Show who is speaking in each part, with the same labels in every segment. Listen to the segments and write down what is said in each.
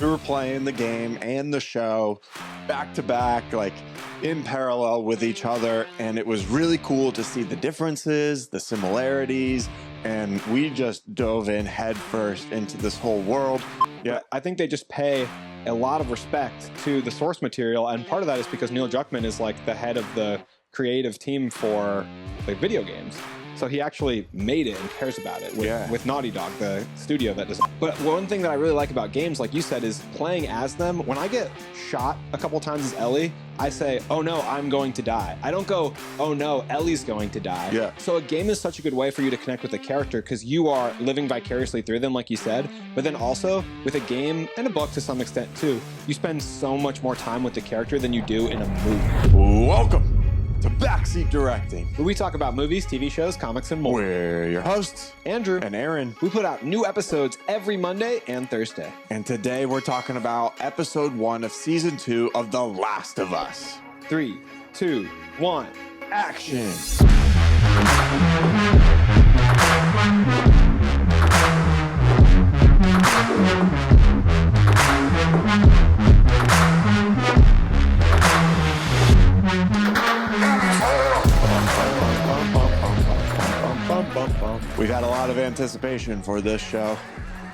Speaker 1: We were playing the game and the show back to back, like in parallel with each other. And it was really cool to see the differences, the similarities. And we just dove in headfirst into this whole world.
Speaker 2: Yeah, I think they just pay a lot of respect to the source material. And part of that is because Neil Druckmann is like the head of the creative team for the video games. So he actually made it and cares about it with Naughty Dog, the studio that does. But one thing that I really like about games, like you said, is playing as them. When I get shot a couple times as Ellie, I say, oh no, I'm going to die. I don't go, oh no, Ellie's going to die.
Speaker 1: Yeah.
Speaker 2: So a game is such a good way for you to connect with a character because you are living vicariously through them, like you said. But then also with a game and a book to some extent too, you spend so much more time with the character than you do in a movie.
Speaker 1: Welcome to Backseat Directing,
Speaker 2: where we talk about movies, TV shows, comics, and more.
Speaker 1: We're your hosts,
Speaker 2: Andrew
Speaker 1: and Aaron.
Speaker 2: We put out new episodes every Monday and Thursday.
Speaker 1: And today we're talking about episode 1 of season 2 of The Last of Us.
Speaker 2: 3, 2, 1, action!
Speaker 1: We've had a lot of anticipation for this show.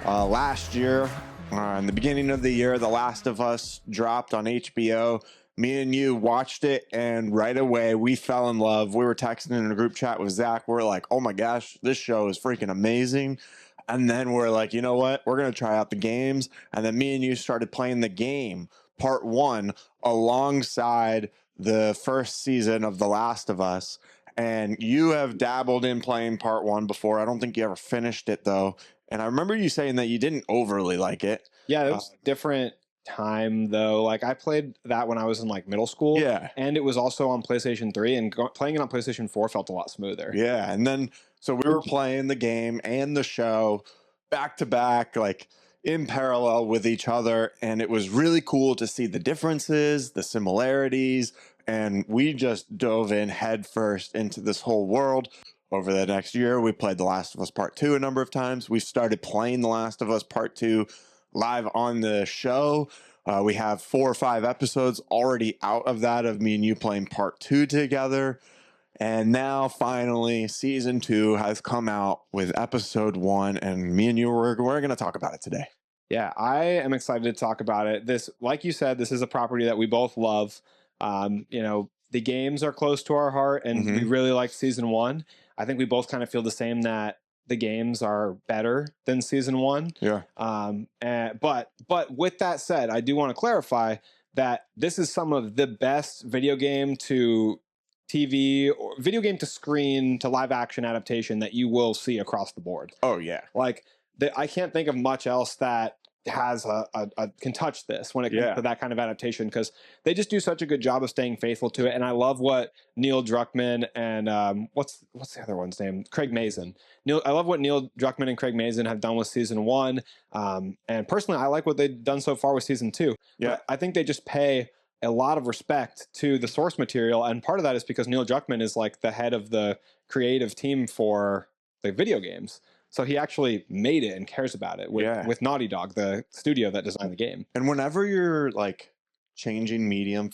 Speaker 1: Last year, in the beginning of the year, The Last of Us dropped on HBO. Me and you watched it, and right away, we fell in love. We were texting in a group chat with Zach. We're like, oh my gosh, this show is freaking amazing. And then we're like, you know what? We're going to try out the games. And then me and you started playing the game, part 1, alongside the first season of The Last of Us. And you have dabbled in playing part 1 before. I don't think you ever finished it, though. And I remember you saying that you didn't overly like it.
Speaker 2: Yeah, it was different time, though. Like, I played that when I was in, like, middle school.
Speaker 1: Yeah.
Speaker 2: And it was also on PlayStation 3. And playing it on PlayStation 4 felt a lot smoother.
Speaker 1: Yeah. And then, so we were playing the game and the show back to back, like in parallel with each other. And it was really cool to see the differences, the similarities. And we just dove in headfirst into this whole world. Over the next year, we played The Last of Us Part 2 a number of times. We started playing The Last of Us Part 2 live on the show. We have 4 or 5 episodes already out of that of me and you playing Part 2 together. And now, finally, Season 2 has come out with Episode 1. And me and you, we're going to talk about it today.
Speaker 2: Yeah, I am excited to talk about it. This, like you said, this is a property that we both love. You know, the games are close to our heart, and we really like season 1. I think we both kind of feel the same, that the games are better than season 1.
Speaker 1: Yeah.
Speaker 2: But with that said, I do want to clarify that this is some of the best video game to TV or video game to screen to live action adaptation that you will see across the board.
Speaker 1: Oh, yeah.
Speaker 2: Like, I can't think of much else that has can touch this when it comes to that kind of adaptation, because they just do such a good job of staying faithful to it. And I love what Neil Druckmann and what's the other one's name? Craig Mazin. I love what Neil Druckmann and Craig Mazin have done with season 1. And personally, I like what they've done so far with season 2.
Speaker 1: Yeah.
Speaker 2: But I think they just pay a lot of respect to the source material. And part of that is because Neil Druckmann is like the head of the creative team for the video games. So he actually made it and cares about it with Naughty Dog, the studio that designed the game.
Speaker 1: And whenever you're like changing medium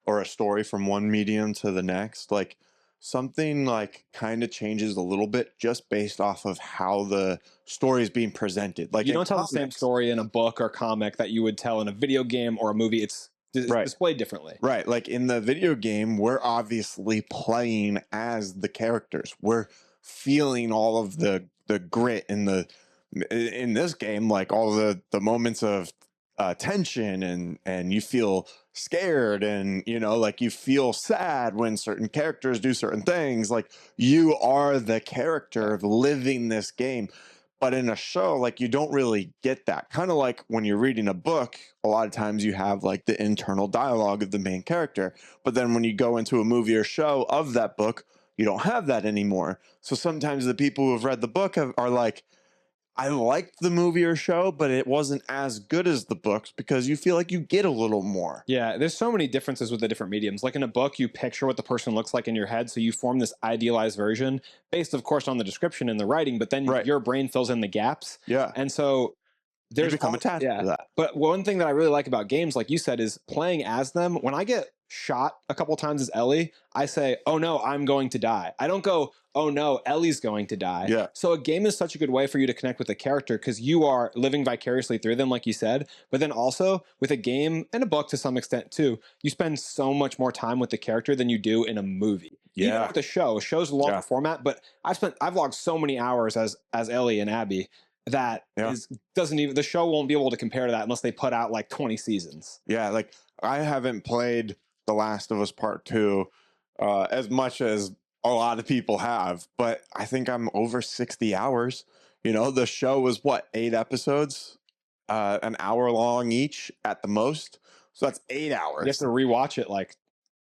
Speaker 1: or a story from one medium to the next, like something like kind of changes a little bit just based off of how the story is being presented. Like,
Speaker 2: you don't tell the same story in a book or comic that you would tell in a video game or a movie. It's displayed differently.
Speaker 1: Right. Like in the video game, we're obviously playing as the characters. We're feeling all of the grit in this game, like all the moments of tension, and you feel scared, and you know, like you feel sad when certain characters do certain things. Like you are the character living this game. But in a show, like you don't really get that. Kind of like when you're reading a book, a lot of times you have like the internal dialogue of the main character. But then when you go into a movie or show of that book, you don't have that anymore. So sometimes the people who have read the book are like, I liked the movie or show, but it wasn't as good as the books, because you feel like you get a little more.
Speaker 2: Yeah, there's so many differences with the different mediums. Like in a book, you picture what the person looks like in your head, so you form this idealized version based, of course, on the description and the writing, but then your brain fills in the gaps.
Speaker 1: Yeah.
Speaker 2: And so
Speaker 1: You become attached to that.
Speaker 2: But one thing that I really like about games, like you said, is playing as them. When I get shot a couple times as Ellie, I say, "Oh no, I'm going to die." I don't go, "Oh no, Ellie's going to die."
Speaker 1: Yeah.
Speaker 2: So a game is such a good way for you to connect with a character because you are living vicariously through them, like you said. But then also with a game and a book to some extent too, you spend so much more time with the character than you do in a movie. Even
Speaker 1: Yeah.
Speaker 2: with a show, a show's a longer
Speaker 1: Yeah.
Speaker 2: format, but I've logged so many hours as Ellie and Abby that
Speaker 1: Yeah.
Speaker 2: doesn't even, the show won't be able to compare to that unless they put out like 20 seasons.
Speaker 1: Yeah, like I haven't played The Last of Us Part 2 as much as a lot of people have, but I think I'm over 60 hours. You know, the show was what, 8 episodes? An hour long each at the most. So that's 8 hours.
Speaker 2: You have to rewatch it like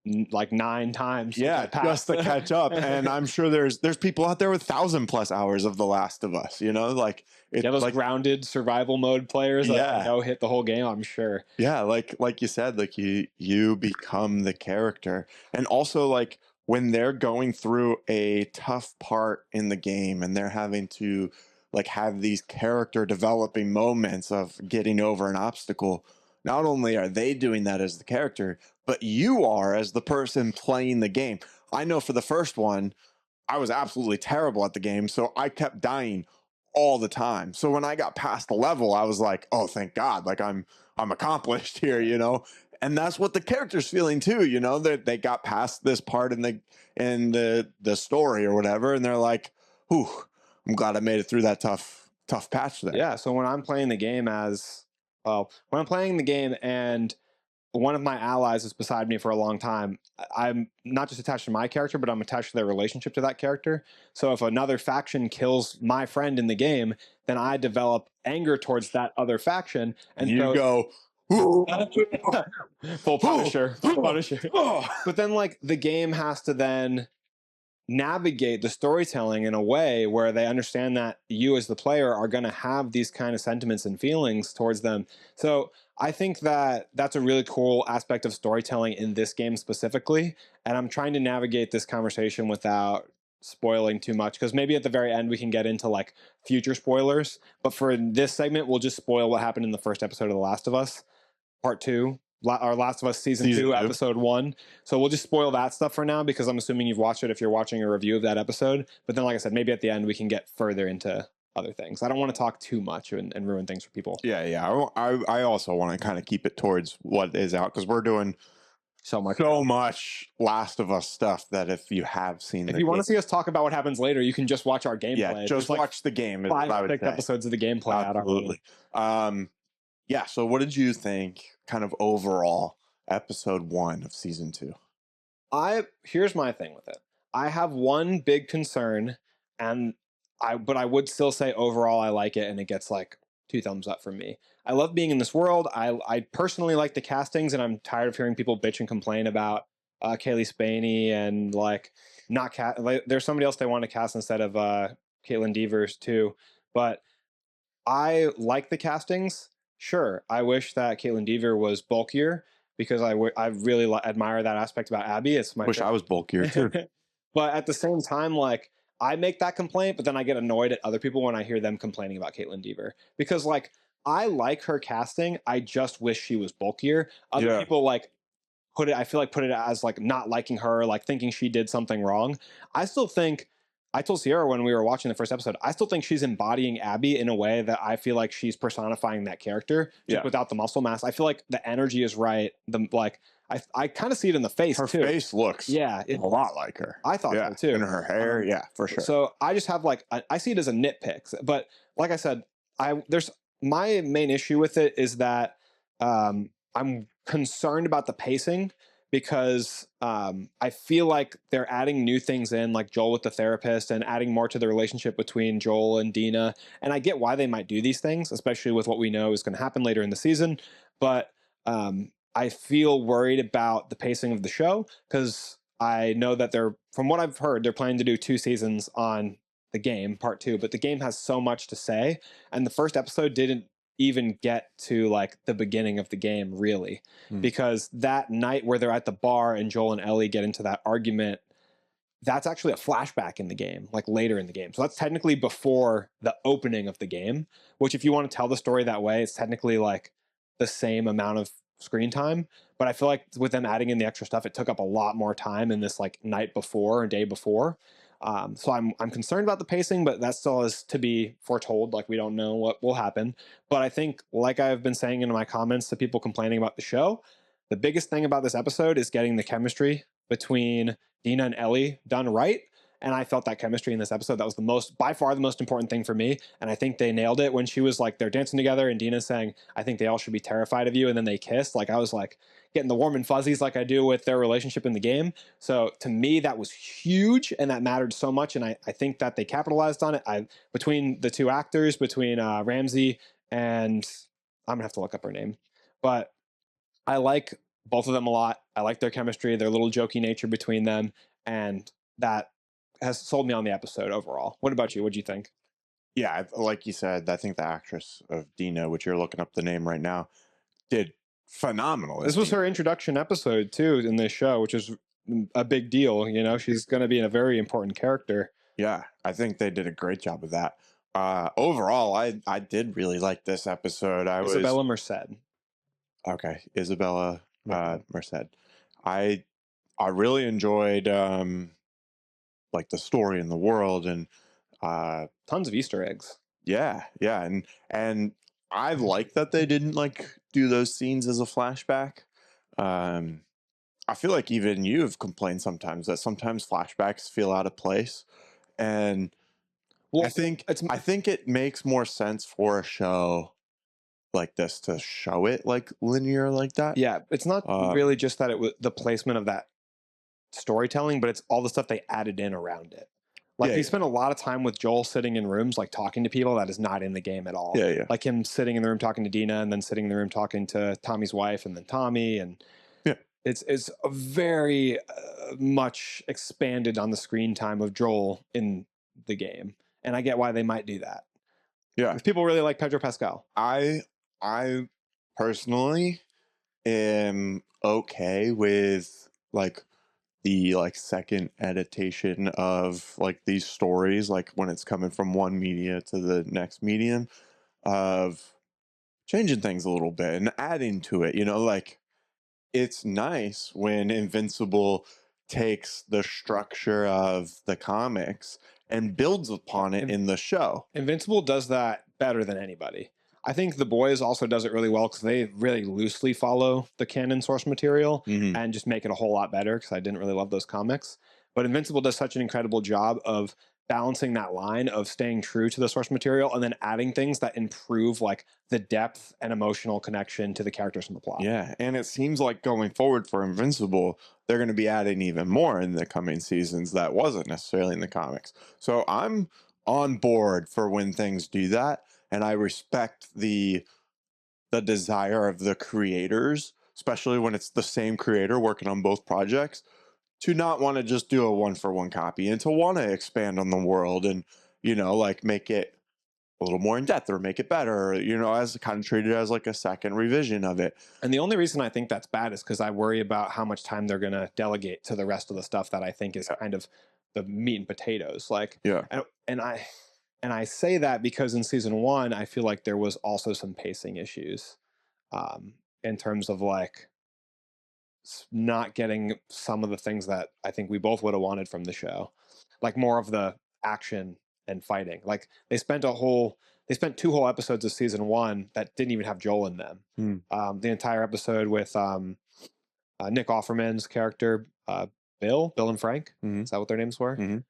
Speaker 2: 9 times.
Speaker 1: Yeah, just to catch up. And I'm sure there's people out there with 1,000+ hours of The Last of Us, you know, like it's
Speaker 2: those
Speaker 1: like
Speaker 2: grounded survival mode players that
Speaker 1: Yeah.
Speaker 2: know hit the whole game, I'm sure.
Speaker 1: yeah, like you said, like you become the character. And also like when they're going through a tough part in the game and they're having to like have these character developing moments of getting over an obstacle, not only are they doing that as the character, but you are as the person playing the game. I know for the first one, I was absolutely terrible at the game, so I kept dying all the time. So when I got past the level, I was like, "Oh, thank God! Like I'm accomplished here," you know. And that's what the character's feeling too, you know. That they got past this part in the story or whatever, and they're like, "Whew, I'm glad I made it through that tough patch there."
Speaker 2: Yeah, so when I'm playing the game when I'm playing the game and one of my allies is beside me for a long time, I'm not just attached to my character, but I'm attached to their relationship to that character. So if another faction kills my friend in the game, then I develop anger towards that other faction, and
Speaker 1: You
Speaker 2: so
Speaker 1: go, "Ooh,
Speaker 2: full Punisher, full Punisher.
Speaker 1: oh."
Speaker 2: But then like the game has to then navigate the storytelling in a way where they understand that you as the player are going to have these kind of sentiments and feelings towards them. So I think that that's a really cool aspect of storytelling in this game specifically, and I'm trying to navigate this conversation without spoiling too much, because maybe at the very end we can get into like future spoilers, but for this segment we'll just spoil what happened in the first episode of The Last of Us Part 2, or Last of Us Season 2,
Speaker 1: 2.
Speaker 2: Episode 1. So we'll just spoil that stuff for now because I'm assuming you've watched it if you're watching a review of that episode. But then, like I said, maybe at the end we can get further into other things. I don't want to talk too much and ruin things for people.
Speaker 1: Yeah. I also want to kind of keep it towards what is out because we're doing
Speaker 2: So much
Speaker 1: Last of Us stuff that if you have seen,
Speaker 2: if you want to see us talk about what happens later, you can just watch our gameplay.
Speaker 1: yeah, just
Speaker 2: like
Speaker 1: watch the game. Is
Speaker 2: 5
Speaker 1: what I
Speaker 2: or
Speaker 1: would
Speaker 2: 6
Speaker 1: say.
Speaker 2: episodes of the gameplay out already.
Speaker 1: Absolutely. Yeah. So, what did you think, kind of overall, episode 1 of season 2?
Speaker 2: Here's my thing with it. I have one big concern, and but I would still say overall I like it, and it gets like 2 thumbs up from me. I love being in this world. I personally like the castings, and I'm tired of hearing people bitch and complain about Kaylee Spaney and like not like, there's somebody else they want to cast instead of Caitlin Devers too. But I like the castings. Sure, I wish that Caitlin Dever was bulkier because I really admire that aspect about Abby. It's my
Speaker 1: Wish I was bulkier too.
Speaker 2: but at the same time, like I make that complaint, but then I get annoyed at other people when I hear them complaining about Caitlin Dever because like I like her casting. I just wish she was bulkier. Other
Speaker 1: Yeah.
Speaker 2: people like I feel like put it as like not liking her, like thinking she did something wrong. I still think I told Sierra when we were watching the first episode, I still think she's embodying Abby in a way that I feel like she's personifying that character just
Speaker 1: Yeah.
Speaker 2: without the muscle mass. I feel like the energy is right. I kind of see it in the face
Speaker 1: Her
Speaker 2: too.
Speaker 1: face looks
Speaker 2: Yeah,
Speaker 1: a lot like her.
Speaker 2: I thought
Speaker 1: Yeah,
Speaker 2: so too.
Speaker 1: and her hair, yeah, for sure.
Speaker 2: So I just have like I see it as a nitpick, but like I said, there's my main issue with it is that I'm concerned about the pacing because I feel like they're adding new things in, like Joel with the therapist, and adding more to the relationship between Joel and Dina. And I get why they might do these things, especially with what we know is going to happen later in the season. But I feel worried about the pacing of the show because I know that from what I've heard, they're planning to do 2 seasons on the game, part 2. But the game has so much to say, and the first episode didn't even get to like the beginning of the game really, because that night where they're at the bar and Joel and Ellie get into that argument, that's actually a flashback in the game, like later in the game. So that's technically before the opening of the game, which if you want to tell the story that way, it's technically like the same amount of screen time. But I feel like with them adding in the extra stuff, it took up a lot more time in this like night before and day before. So I'm concerned about the pacing, but that still is to be foretold. Like we don't know what will happen. But I think, like I've been saying in my comments to people complaining about the show, the biggest thing about this episode is getting the chemistry between Dina and Ellie done right. And I felt that chemistry in this episode. That was the most, by far, the most important thing for me. And I think they nailed it when she was like, they're dancing together and Dina's saying, I think they all should be terrified of you. And then they kissed. Like, I was like getting the warm and fuzzies like I do with their relationship in the game. So to me, that was huge and that mattered so much. And I think that they capitalized on it. Between the two actors, between Ramsey and I'm going to have to look up her name. But I like both of them a lot. I like their chemistry, their little jokey nature between them, and that has sold me on the episode overall. What about you? What do you think?
Speaker 1: Yeah, like you said, I think the actress of Dina, which you're looking up the name right now, did phenomenal.
Speaker 2: This was her introduction episode too in this show, which is a big deal. You know, she's going to be a very important character.
Speaker 1: Yeah, I think they did a great job of that. Overall, I did really like this episode.
Speaker 2: Isabella Merced.
Speaker 1: Okay, Isabella Merced. I I really enjoyed like the story and the world and
Speaker 2: Tons of Easter eggs.
Speaker 1: yeah, yeah, and I like that they didn't like do those scenes as a flashback. Um I feel like even you have complained sometimes that sometimes flashbacks feel out of place. And
Speaker 2: Well,
Speaker 1: I think it makes more sense for a show like this to show it like linear like that.
Speaker 2: yeah, it's not really just that it was the placement of that storytelling, but it's all the stuff they added in around it. Like
Speaker 1: Yeah,
Speaker 2: they
Speaker 1: yeah,
Speaker 2: spent a lot of time with Joel sitting in rooms, like talking to people that is not in the game at all.
Speaker 1: yeah, yeah,
Speaker 2: Like him sitting in the room talking to Dina, and then sitting in the room talking to Tommy's wife, and then Tommy, and
Speaker 1: yeah,
Speaker 2: it's a very much expanded on the screen time of Joel in the game, and I get why they might do that.
Speaker 1: yeah.
Speaker 2: Because people really like Pedro Pascal.
Speaker 1: I personally am okay with like the like second editation of like these stories, like when it's coming from one media to the next medium, of changing things a little bit and adding to it, you know, like it's nice when Invincible takes the structure of the comics and builds upon it in the show.
Speaker 2: Invincible does that better than anybody. I think The Boys also does it really well because they really loosely follow the canon source material
Speaker 1: Mm-hmm.
Speaker 2: and just make it a whole lot better because I didn't really love those comics. But Invincible does such an incredible job of balancing that line of staying true to the source material and then adding things that improve like the depth and emotional connection to the characters in the plot.
Speaker 1: Yeah, and it seems like going forward for Invincible, they're going to be adding even more in the coming seasons that wasn't necessarily in the comics. So I'm on board for when things do that, and I respect the desire of the creators, especially when it's the same creator working on both projects, to not want to just do a one for one copy and to want to expand on the world and you know like make it a little more in depth or make it better, you know, as kind of treated as like a second revision of it.
Speaker 2: And the only reason I think that's bad is because I worry about how much time they're going to delegate to the rest of the stuff that I think is kind of the meat and potatoes. Like,
Speaker 1: Yeah.
Speaker 2: and I say that because in season one, I feel like there was also some pacing issues, in terms of like not getting some of the things that I think we both would have wanted from the show, like more of the action and fighting. Like they spent two whole episodes of season one that didn't even have Joel in them.
Speaker 1: Hmm.
Speaker 2: The entire episode with Nick Offerman's character, Bill and Frank.
Speaker 1: Mhm.
Speaker 2: Is that what their names were?
Speaker 1: Mhm.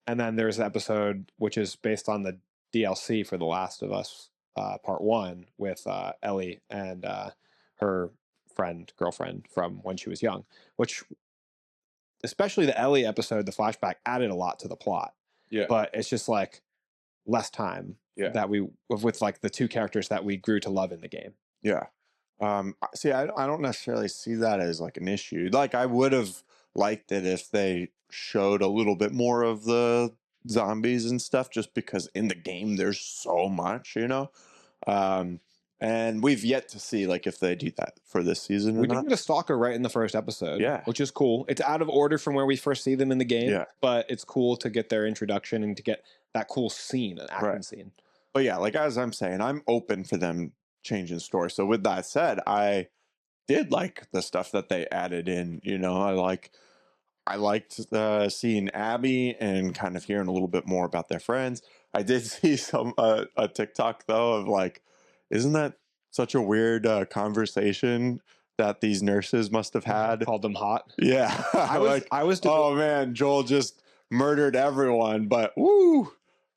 Speaker 2: And then there's an episode which is based on the DLC for The Last of Us, part one, with Ellie and her girlfriend from when she was young, which especially the Ellie episode, the flashback added a lot to the plot.
Speaker 1: Yeah.
Speaker 2: But it's just like less time
Speaker 1: Yeah.
Speaker 2: that we with like the two characters that we grew to love in the game.
Speaker 1: Yeah. See, I don't necessarily see that as like an issue. Like, I would have liked it if they showed a little bit more of the zombies and stuff, just because in the game there's so much, you know. Um, And we've yet to see like if they do that for this season or
Speaker 2: We
Speaker 1: not.
Speaker 2: did get a stalker right in the first episode,
Speaker 1: Yeah.
Speaker 2: which is cool. It's out of order from where we first see them in the game,
Speaker 1: Yeah.
Speaker 2: but it's cool to get their introduction and to get that cool scene, an action
Speaker 1: Right.
Speaker 2: scene.
Speaker 1: But yeah, like as I'm saying, I'm open for them changing story. So with that said, I did like the stuff that they added in. You know, I liked seeing Abby and kind of hearing a little bit more about their friends. I did see some a TikTok though of like, isn't that such a weird conversation that these nurses must have had?
Speaker 2: Called them hot.
Speaker 1: Yeah,
Speaker 2: I was
Speaker 1: oh man, Joel just murdered everyone, but woo.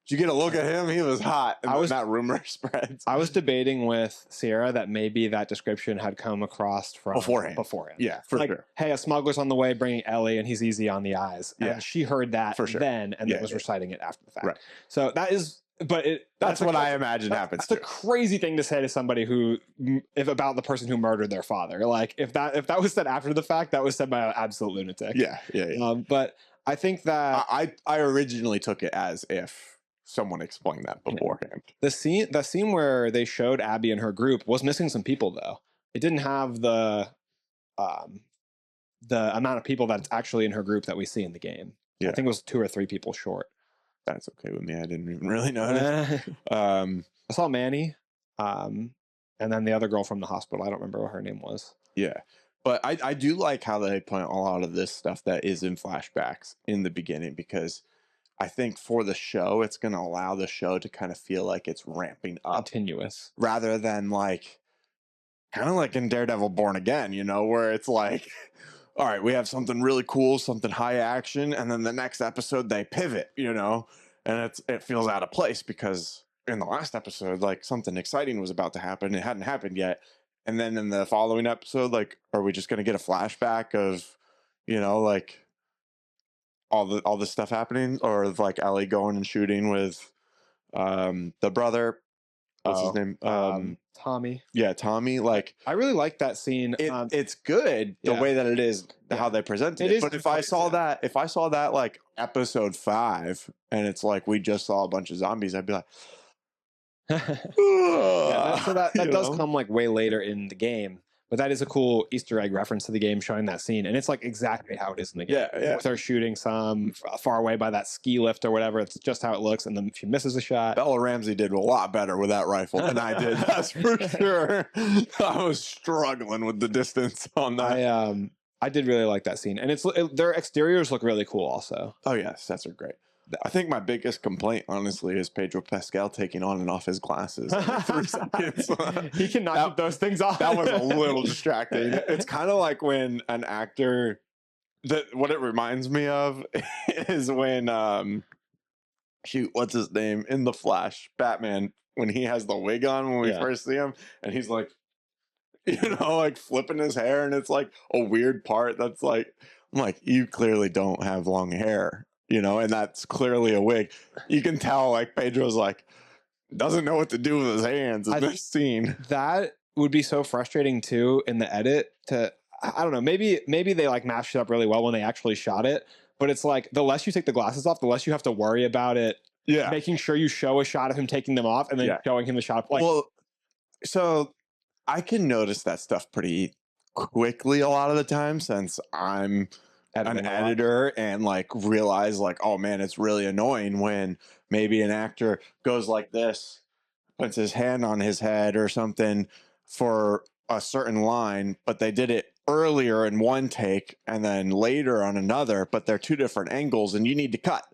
Speaker 1: Did you get a look at him? He was hot. And that rumor spreads.
Speaker 2: I was debating with Sierra that maybe that description had come across from
Speaker 1: beforehand.
Speaker 2: Yeah,
Speaker 1: for
Speaker 2: like,
Speaker 1: sure.
Speaker 2: Hey, a smuggler's on the way bringing Ellie, and he's easy on the eyes.
Speaker 1: Yeah.
Speaker 2: And she heard that
Speaker 1: For sure.
Speaker 2: then, and was reciting it after the fact.
Speaker 1: Right.
Speaker 2: So that is, but
Speaker 1: that's what I imagine happens.
Speaker 2: That's a crazy thing to say to somebody who, if about the person who murdered their father. Like if that was said after the fact, that was said by an absolute lunatic.
Speaker 1: Yeah.
Speaker 2: But I think that
Speaker 1: I originally took it as if someone explained that beforehand.
Speaker 2: The scene where they showed Abby and her group was missing some people though. It didn't have the amount of people that's actually in her group that we see in the game.
Speaker 1: Yeah.
Speaker 2: I think it was 2 or 3 people short.
Speaker 1: That's okay with me. I didn't even really notice.
Speaker 2: I saw Manny, and then the other girl from the hospital. I don't remember what her name was.
Speaker 1: Yeah. But I do like how they put a lot of this stuff that is in flashbacks in the beginning, because I think for the show, it's going to allow the show to kind of feel like it's ramping up.
Speaker 2: Continuous.
Speaker 1: Rather than like, kind of like in Daredevil Born Again, you know, where it's like, all right, we have something really cool, something high action, and then the next episode they pivot, you know, and it feels out of place because in the last episode, like something exciting was about to happen. It hadn't happened yet. And then in the following episode, like, are we just going to get a flashback of, you know, like, all the stuff happening, or like Ellie going and shooting with the brother, what's his name,
Speaker 2: Tommy.
Speaker 1: Yeah, Tommy. Like,
Speaker 2: I really like that scene.
Speaker 1: It's good the way that it is, how they presented it. But if I saw that like episode 5 and it's like we just saw a bunch of zombies, I'd be like,
Speaker 2: so that does come like way later in the game. But that is a cool Easter egg reference to the game, showing that scene. And it's like exactly how it is in the game.
Speaker 1: Yeah.
Speaker 2: With her shooting some far away by that ski lift or whatever. It's just how it looks. And then she misses a shot.
Speaker 1: Bella Ramsey did a lot better with that rifle than I did. That's for sure. I was struggling with the distance on that.
Speaker 2: I did really like that scene. And their exteriors look really cool also.
Speaker 1: Oh, yes. Sets are great. I think my biggest complaint, honestly, is Pedro Pascal taking on and off his glasses in 3 seconds.
Speaker 2: He cannot keep those things off.
Speaker 1: That was a little distracting. It's kind of like when an actor, what it reminds me of is when, what's his name? In The Flash, Batman, when he has the wig on when we first see him, and he's like, you know, like flipping his hair, and it's like a weird part that's like, I'm like, you clearly don't have long hair. You know, and that's clearly a wig. You can tell, like, Pedro's like, doesn't know what to do with his hands in this scene.
Speaker 2: That would be so frustrating too in the edit. I don't know, maybe they like mashed it up really well when they actually shot it. But it's like the less you take the glasses off, the less you have to worry about it.
Speaker 1: Yeah,
Speaker 2: making sure you show a shot of him taking them off and then showing him the shot. Like,
Speaker 1: well, so I can notice that stuff pretty quickly a lot of the time since I'm an editor and like realize like, oh man, it's really annoying when maybe an actor goes like this, puts his hand on his head or something for a certain line, but they did it earlier in one take and then later on another, but they're 2 different angles and you need to cut.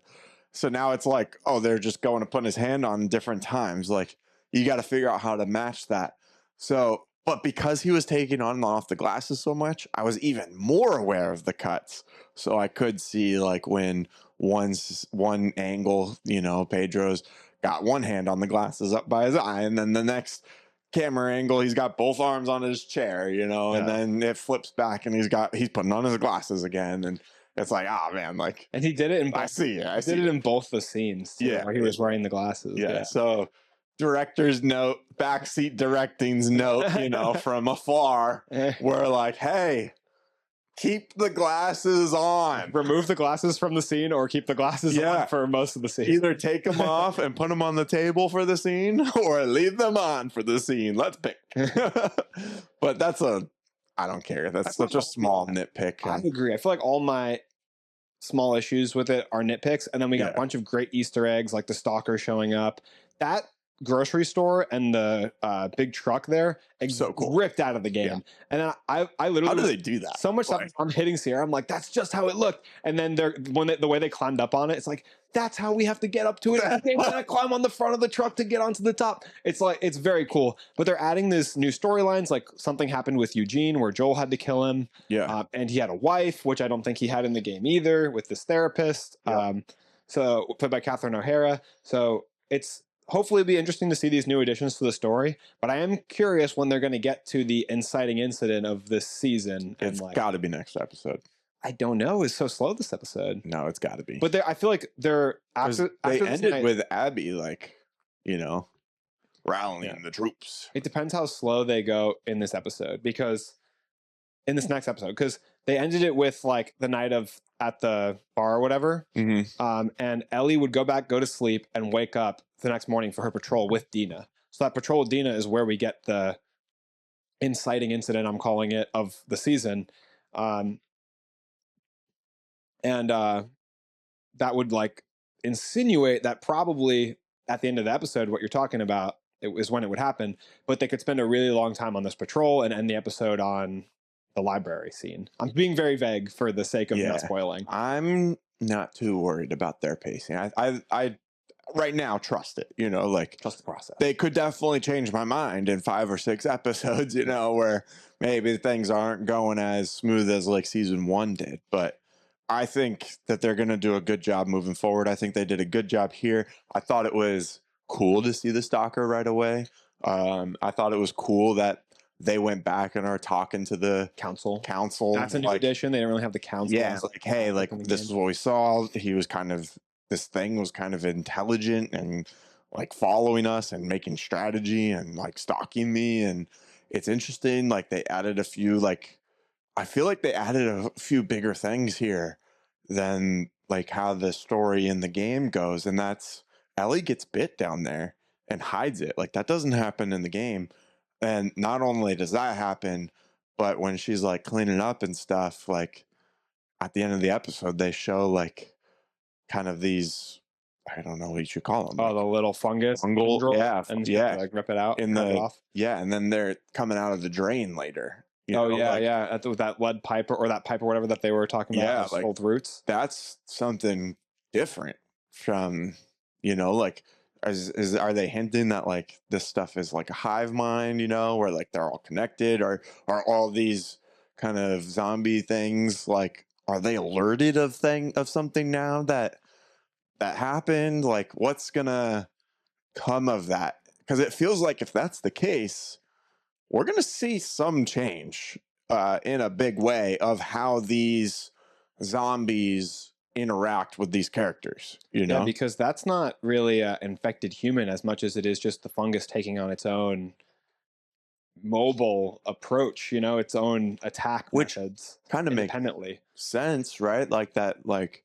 Speaker 1: So now it's like, oh, they're just going to put his hand on different times. Like, you got to figure out how to match that. So, but because he was taking on and off the glasses so much, I was even more aware of the cuts. So I could see like when one angle, you know, Pedro's got one hand on the glasses up by his eye, and then the next camera angle, he's got both arms on his chair, you know, and then it flips back and he's putting on his glasses again. And it's like, oh man, like,
Speaker 2: and he did it in
Speaker 1: I see it
Speaker 2: in both the scenes too, where he was wearing the glasses.
Speaker 1: Yeah. So director's note, backseat directing's note, you know, from afar, we're like, hey, keep the glasses on.
Speaker 2: Remove the glasses from the scene or keep the glasses
Speaker 1: Yeah.
Speaker 2: on for most of the scene.
Speaker 1: Either take them off and put them on the table for the scene, or leave them on for the scene. Let's pick. But I don't care. That's such a small nitpick.
Speaker 2: I agree. I feel like all my small issues with it are nitpicks, and then we got a bunch of great Easter eggs, like the stalker showing up. That grocery store and the big truck there,
Speaker 1: So cool.
Speaker 2: ripped out of the game. And then I literally,
Speaker 1: how do they do that?
Speaker 2: So much stuff. I'm hitting Sierra. I'm like, that's just how it looked. And then the way they climbed up on it, it's like, that's how we have to get up to it. We're gonna climb on the front of the truck to get onto the top. It's like, it's very cool. But they're adding this new storylines, like something happened with Eugene where Joel had to kill him.
Speaker 1: Yeah.
Speaker 2: And he had a wife, which I don't think he had in the game either, with this therapist.
Speaker 1: Yeah.
Speaker 2: So played by Catherine O'Hara. So it's hopefully it'll be interesting to see these new additions to the story. But I am curious when they're going to get to the inciting incident of this season.
Speaker 1: It's got to be next episode.
Speaker 2: I don't know. It's so slow this episode.
Speaker 1: No, it's got to be.
Speaker 2: But I feel like they're
Speaker 1: they ended with Abby, like, rallying the troops.
Speaker 2: It depends how slow they go in this episode, because in this next episode, because they ended it with like the night of at the bar or whatever.
Speaker 1: Mm-hmm.
Speaker 2: And Ellie would go to sleep and wake up the next morning for her patrol with Dina. So that patrol with Dina is where we get the inciting incident, I'm calling it, of the season. And that would like insinuate that probably at the end of the episode, what you're talking about is when it would happen. But they could spend a really long time on this patrol and end the episode on the library scene. I'm being very vague for the sake of not spoiling.
Speaker 1: I'm not too worried about their pacing. I right now trust it.
Speaker 2: Trust the process.
Speaker 1: They could definitely change my mind in 5 or 6 episodes. Where maybe things aren't going as smooth as like season 1 did, but I think that they're going to do a good job moving forward. I think they did a good job here. I thought it was cool to see the stalker right away. I thought it was cool that they went back and are talking to the council.
Speaker 2: That's a new addition. They didn't really have the council.
Speaker 1: Yeah, it's like, hey, like this is what we saw. This thing was kind of intelligent and like following us and making strategy and like stalking me. And it's interesting. Like they added a few, like, I feel like they added a few bigger things here than like how the story in the game goes. And that's Ellie gets bit down there and hides it. Like that doesn't happen in the game. And not only does that happen, but when she's like cleaning up and stuff, like at the end of the episode, they show like kind of these, I don't know what you should call them.
Speaker 2: Oh, the little fungal,
Speaker 1: and
Speaker 2: like rip it out,
Speaker 1: rip it off. Yeah, and then they're coming out of the drain later.
Speaker 2: With that lead pipe or that pipe or whatever that they were talking about.
Speaker 1: Yeah,
Speaker 2: like roots.
Speaker 1: That's something different from, like, are they hinting that like this stuff is like a hive mind, where like they're all connected, or are all these kind of zombie things like, are they alerted of something now that happened? Like what's gonna come of that? Because it feels like if that's the case, we're gonna see some change in a big way of how these zombies interact with these characters,
Speaker 2: Yeah, because that's not really an infected human as much as it is just the fungus taking on its own mobile approach, its own attack methods,
Speaker 1: kind of
Speaker 2: independently.
Speaker 1: Makes sense, right? Like that, like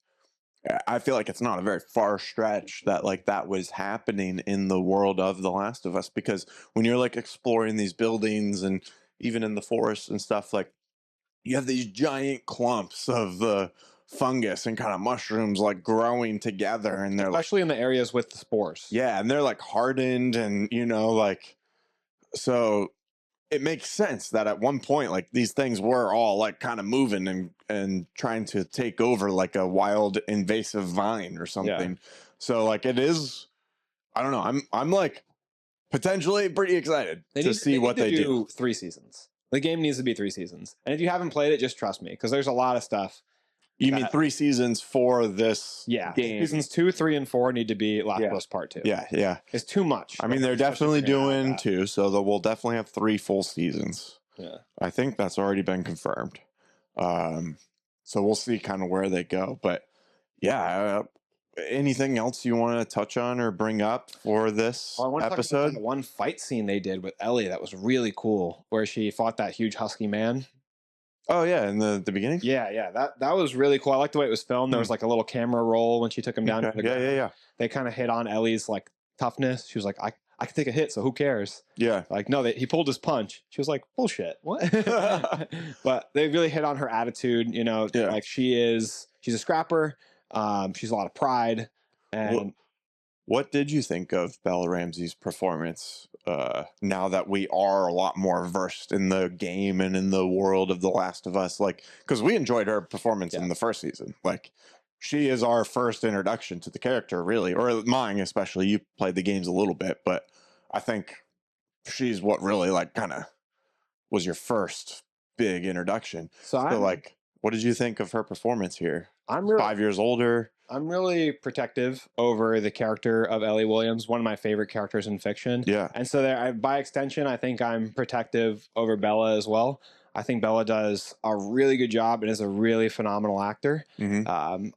Speaker 1: I feel like it's not a very far stretch that like that was happening in the world of The Last of Us, because when you're like exploring these buildings and even in the forest and stuff, like you have these giant clumps of the fungus and kind of mushrooms like growing together, and they're
Speaker 2: especially in the areas with the spores.
Speaker 1: Yeah, and they're like hardened, and like, so it makes sense that at one point like these things were all like kind of moving and trying to take over like a wild invasive vine or something. Yeah. So like it is, I don't know, I'm like potentially pretty excited to see what they do.
Speaker 2: 3 seasons. The game needs to be 3 seasons. And if you haven't played it, just trust me, because there's a lot of stuff.
Speaker 1: You mean 3 seasons for this game?
Speaker 2: Seasons 2, 3, and 4 need to be Last of Us Part 2.
Speaker 1: Yeah.
Speaker 2: It's too much.
Speaker 1: I mean, they're definitely doing 2, so we'll definitely have 3 full seasons.
Speaker 2: Yeah.
Speaker 1: I think that's already been confirmed. So we'll see kind of where they go. But yeah, anything else you want to touch on or bring up for this episode?
Speaker 2: Talk about one fight scene they did with Ellie that was really cool, where she fought that huge husky man.
Speaker 1: Oh yeah, in the beginning.
Speaker 2: Yeah, that was really cool. I like the way it was filmed. There
Speaker 1: Hmm.
Speaker 2: was like a little camera roll when she took him down to
Speaker 1: Okay.
Speaker 2: the
Speaker 1: Yeah, yeah,
Speaker 2: ground.
Speaker 1: yeah,
Speaker 2: They kind of hit on Ellie's like toughness. She was like, I can take a hit, so who cares?
Speaker 1: yeah.
Speaker 2: Like, no, he pulled his punch. She was like, bullshit. What? But they really hit on her attitude. You know,
Speaker 1: Yeah.
Speaker 2: like she's a scrapper. She's a lot of pride,
Speaker 1: What
Speaker 2: and
Speaker 1: What did you think of Bella Ramsey's performance? Now that we are a lot more versed in the game and in the world of The Last of Us, like, because we enjoyed her performance
Speaker 2: yeah.
Speaker 1: in the first season. Like, she is our first introduction to the character, really, or mine especially. You played the games a little bit, but I think she's what really like kind of was your first big introduction.
Speaker 2: So
Speaker 1: So, like, what did you think of her performance here?
Speaker 2: I'm really
Speaker 1: 5 years older.
Speaker 2: I'm really protective over the character of Ellie Williams, one of my favorite characters in fiction.
Speaker 1: Yeah.
Speaker 2: And so, by extension, I think I'm protective over Bella as well. I think Bella does a really good job and is a really phenomenal actor.
Speaker 1: Hmm.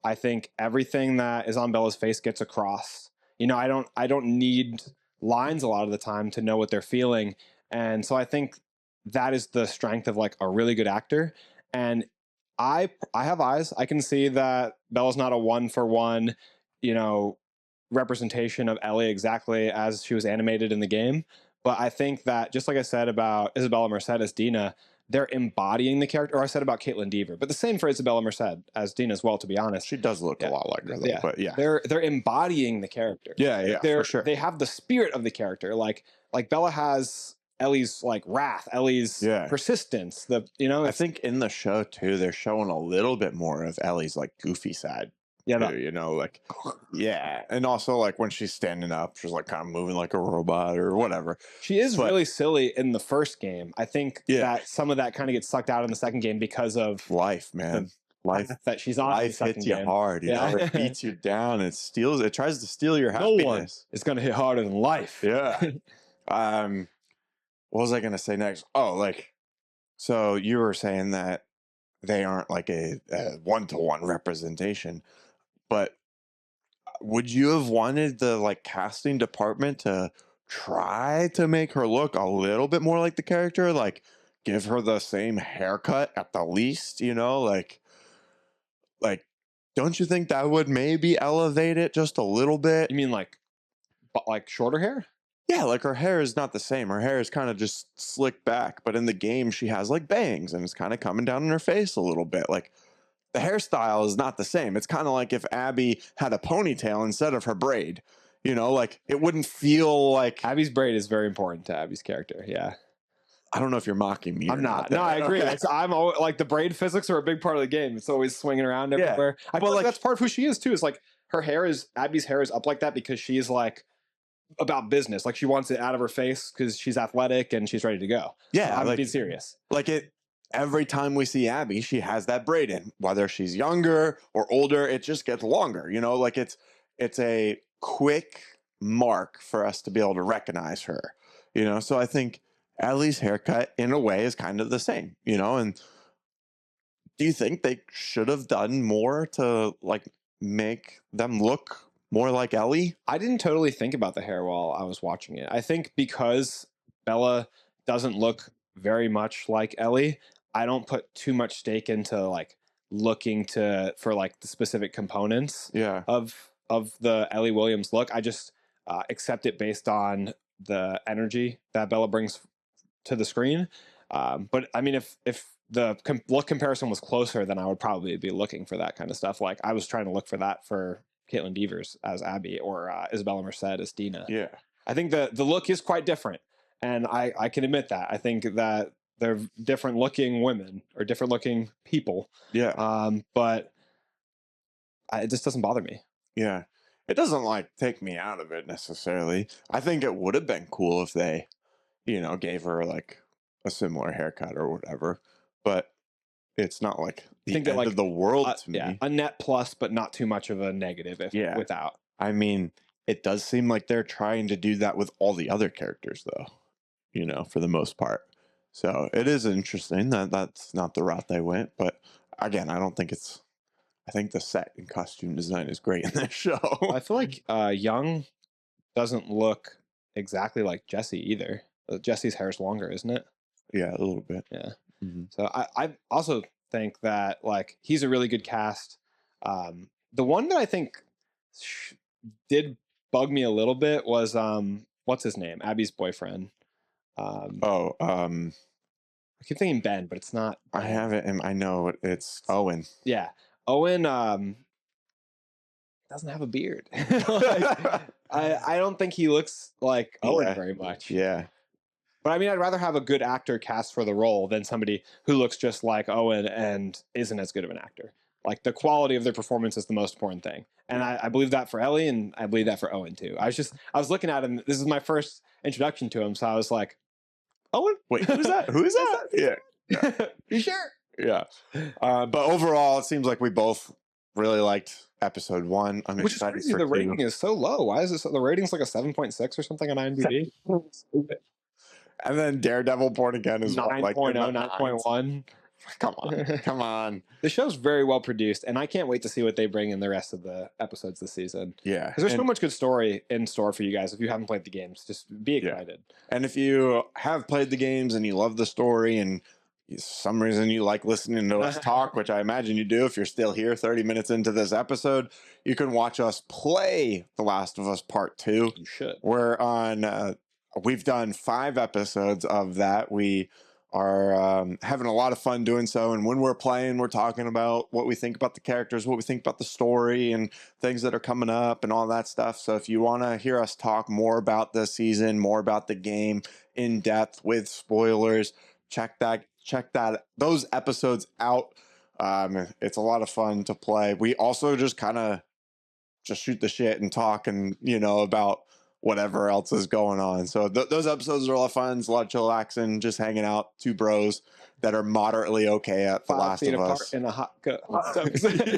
Speaker 2: I think everything that is on Bella's face gets across. You know, I don't need lines a lot of the time to know what they're feeling, and so I think that is the strength of like a really good actor. And I have eyes. I can see that Bella's not a one for one, you know, representation of Ellie exactly as she was animated in the game. But I think that just like I said about Isabella Merced as Dina, they're embodying the character. Or I said about Caitlin Deaver, but the same for Isabella Merced as Dina as well. To be honest,
Speaker 1: She does look a
Speaker 2: yeah,
Speaker 1: lot like her, though,
Speaker 2: yeah,
Speaker 1: but yeah.
Speaker 2: they're embodying the character.
Speaker 1: Yeah,
Speaker 2: Like,
Speaker 1: yeah, for sure.
Speaker 2: they have the spirit of the character. Like Bella has Ellie's like wrath, Ellie's
Speaker 1: Yeah.
Speaker 2: persistence. The you know,
Speaker 1: I
Speaker 2: it's
Speaker 1: think in the show too, they're showing a little bit more of Ellie's like goofy side
Speaker 2: yeah,
Speaker 1: too, you know, like yeah. And also like when she's standing up, she's like kind of moving like a robot or whatever.
Speaker 2: she is
Speaker 1: But
Speaker 2: really silly in the first game. I think
Speaker 1: yeah,
Speaker 2: that some of that kind of gets sucked out in the second game because of
Speaker 1: life, man. Life
Speaker 2: path that she's on in the
Speaker 1: life
Speaker 2: second
Speaker 1: hits you
Speaker 2: game.
Speaker 1: hard, you know,
Speaker 2: Yeah.
Speaker 1: it beats you down, it tries to steal your
Speaker 2: No one
Speaker 1: happiness.
Speaker 2: is going to hit harder than life.
Speaker 1: Yeah. What was I gonna say next? Oh, like so you were saying that they aren't like a one-to-one representation, but would you have wanted the like casting department to try to make her look a little bit more like the character, like give her the same haircut at the least, you know, like don't you think that would maybe elevate it just a little bit?
Speaker 2: You mean like shorter hair?
Speaker 1: Yeah, like her hair is not the same. Her hair is kind of just slicked back, but in the game she has like bangs and it's kind of coming down in her face a little bit. Like the hairstyle is not the same. It's kind of like if Abby had a ponytail instead of her braid. You know, like it wouldn't feel like
Speaker 2: Abby's braid is very important to Abby's character. Yeah.
Speaker 1: I don't know if you're mocking me.
Speaker 2: I'm
Speaker 1: or
Speaker 2: not. No,
Speaker 1: there.
Speaker 2: I agree.
Speaker 1: Okay.
Speaker 2: I'm always, like the braid physics are a big part of the game. It's always swinging around
Speaker 1: Yeah.
Speaker 2: everywhere. I
Speaker 1: But,
Speaker 2: feel like
Speaker 1: like-
Speaker 2: that's part of who she is too. Is like Abby's hair is up like that because she's like about business. Like she wants it out of her face because she's athletic and she's ready to go.
Speaker 1: Yeah,
Speaker 2: I'm
Speaker 1: like
Speaker 2: being serious.
Speaker 1: like it. Every time we see Abby, she has that braid in. Whether she's younger or older, it just gets longer. You know, like it's a quick mark for us to be able to recognize her. You know, so I think Ellie's haircut in a way is kind of the same. You know, and do you think they should have done more to like make them look more like Ellie?
Speaker 2: I didn't totally think about the hair while I was watching it. I think because Bella doesn't look very much like Ellie, I don't put too much stake into like looking for like the specific components
Speaker 1: Yeah.
Speaker 2: of the Ellie Williams look. I just accept it based on the energy that Bella brings to the screen. But I mean, if the look comparison was closer, then I would probably be looking for that kind of stuff. Like I was trying to look for that for Caitlin Devers as Abby or Isabella Merced as Dina.
Speaker 1: Yeah.
Speaker 2: I think the look is quite different, and I can admit that. I think that they're different looking women or different looking people.
Speaker 1: Yeah.
Speaker 2: But it just doesn't bother me.
Speaker 1: Yeah. It doesn't like take me out of it necessarily. I think it would have been cool if they, you know, gave her like a similar haircut or whatever. But it's not like the
Speaker 2: think that,
Speaker 1: end
Speaker 2: like,
Speaker 1: of the world to me.
Speaker 2: Yeah, a net plus, but not too much of a negative.
Speaker 1: Yeah.
Speaker 2: Without.
Speaker 1: I mean, it does seem like they're trying to do that with all the other characters, though, you know, for the most part. So it is interesting that that's not the route they went. But again, I think the set and costume design is great in this show.
Speaker 2: I feel like Young doesn't look exactly like Jesse either. Jesse's hair is longer, isn't it?
Speaker 1: Yeah, a little bit.
Speaker 2: Yeah.
Speaker 1: Mhm.
Speaker 2: So I also think that like he's a really good cast. The one that I think did bug me a little bit was what's his name? Abby's boyfriend.
Speaker 1: Oh,
Speaker 2: I keep thinking Ben, but it's not
Speaker 1: I
Speaker 2: Ben.
Speaker 1: have it. I know it's Owen.
Speaker 2: Yeah. Owen doesn't have a beard. Like, I don't think he looks like Owen
Speaker 1: Yeah.
Speaker 2: very much.
Speaker 1: Yeah.
Speaker 2: But I mean, I'd rather have a good actor cast for the role than somebody who looks just like Owen and isn't as good of an actor. Like the quality of their performance is the most important thing. And I believe that for Ellie, and I believe that for Owen too. I was looking at him. This is my first introduction to him. So I was like, Owen?
Speaker 1: Wait, who's that? Who is that? Yeah.
Speaker 2: You sure?
Speaker 1: Yeah. But overall, it seems like we both really liked episode 1. I'm
Speaker 2: Which is
Speaker 1: excited
Speaker 2: crazy.
Speaker 1: for
Speaker 2: The
Speaker 1: 2.
Speaker 2: rating is so low. Why is this? The rating's like a 7.6 or something on IMDb.
Speaker 1: And then Daredevil Born Again is
Speaker 2: 9.0,
Speaker 1: like
Speaker 2: 9.1.
Speaker 1: Come on. Come on.
Speaker 2: The show's very well produced, and I can't wait to see what they bring in the rest of the episodes this season.
Speaker 1: Yeah.
Speaker 2: Because there's so
Speaker 1: And-
Speaker 2: much good story in store for you guys. If you haven't played the games, just be excited.
Speaker 1: And if you have played the games and you love the story and for some reason you like listening to us talk, which I imagine you do if you're still here 30 minutes into this episode, you can watch us play The Last of Us Part 2.
Speaker 2: You should.
Speaker 1: We're on, we've done 5 episodes of that. We are having a lot of fun doing so. And when we're playing, we're talking about what we think about the characters, what we think about the story, and things that are coming up and all that stuff. So if you want to hear us talk more about the season, more about the game in depth with spoilers, check those episodes out. It's a lot of fun to play. We also just kind of just shoot the shit and talk and about whatever else is going on. So those episodes are a lot of fun. It's a lot of chillaxing, just hanging out, 2 bros that are moderately okay at The
Speaker 2: 5
Speaker 1: Last
Speaker 2: feet
Speaker 1: of
Speaker 2: apart
Speaker 1: Us.
Speaker 2: in a hot tub.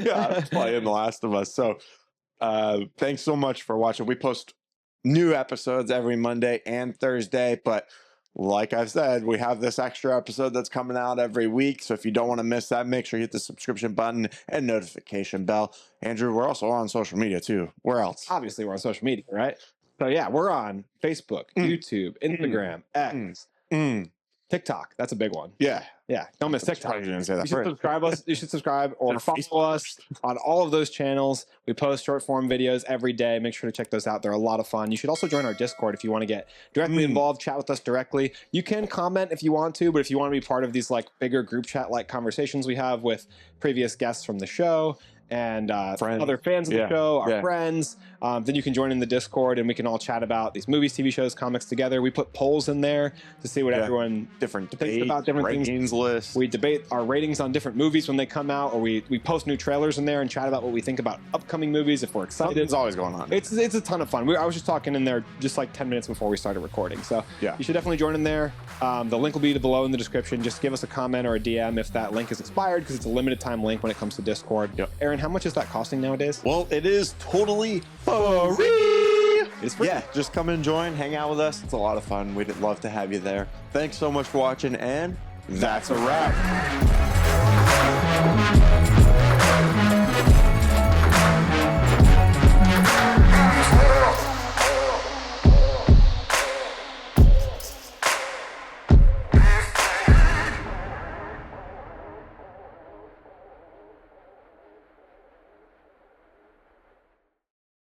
Speaker 1: Yeah, playing The Last of Us. So thanks so much for watching. We post new episodes every Monday and Thursday, but like I've said, we have this extra episode that's coming out every week. So if you don't want to miss that, make sure you hit the subscription button and notification bell. Andrew, we're also on social media too. Where else?
Speaker 2: Obviously, we're on social media, right? So yeah, we're on Facebook, YouTube, Instagram, X, TikTok. That's a big one.
Speaker 1: Yeah.
Speaker 2: Yeah, don't miss TikTok.
Speaker 1: Probably didn't say that
Speaker 2: You should
Speaker 1: first.
Speaker 2: subscribe us. You should subscribe or
Speaker 1: And
Speaker 2: follow
Speaker 1: Facebook.
Speaker 2: us on all of those channels. We post short form videos every day. Make sure to check those out. They're a lot of fun. You should also join our Discord if you want to get directly involved, chat with us directly. You can comment if you want to, but if you want to be part of these like bigger group chat like conversations we have with previous guests from the show and
Speaker 1: Friends.
Speaker 2: other fans of the
Speaker 1: Yeah,
Speaker 2: show, our
Speaker 1: yeah.
Speaker 2: friends, then you can join in the Discord and we can all chat about these movies, TV shows, comics together. We put polls in there to see what
Speaker 1: Yeah.
Speaker 2: everyone
Speaker 1: Different
Speaker 2: thinks
Speaker 1: debates,
Speaker 2: about different things.
Speaker 1: rankings lists.
Speaker 2: We debate our ratings on different movies when they come out, or we post new trailers in there and chat about what we think about upcoming movies if we're excited.
Speaker 1: Something's always going on.
Speaker 2: It's a ton of fun. I was just talking in there just like 10 minutes before we started recording. So
Speaker 1: Yeah.
Speaker 2: you should definitely join in there. The link will be below in the description. Just give us a comment or a DM if that link is expired because it's a limited time link when it comes to Discord.
Speaker 1: Yep.
Speaker 2: Aaron, how much is that costing nowadays?
Speaker 1: Well, it is totally free.
Speaker 2: It's free.
Speaker 1: Yeah, just come and join, hang out with us. It's a lot of fun. We'd love to have you there. Thanks so much for watching, and that's a wrap.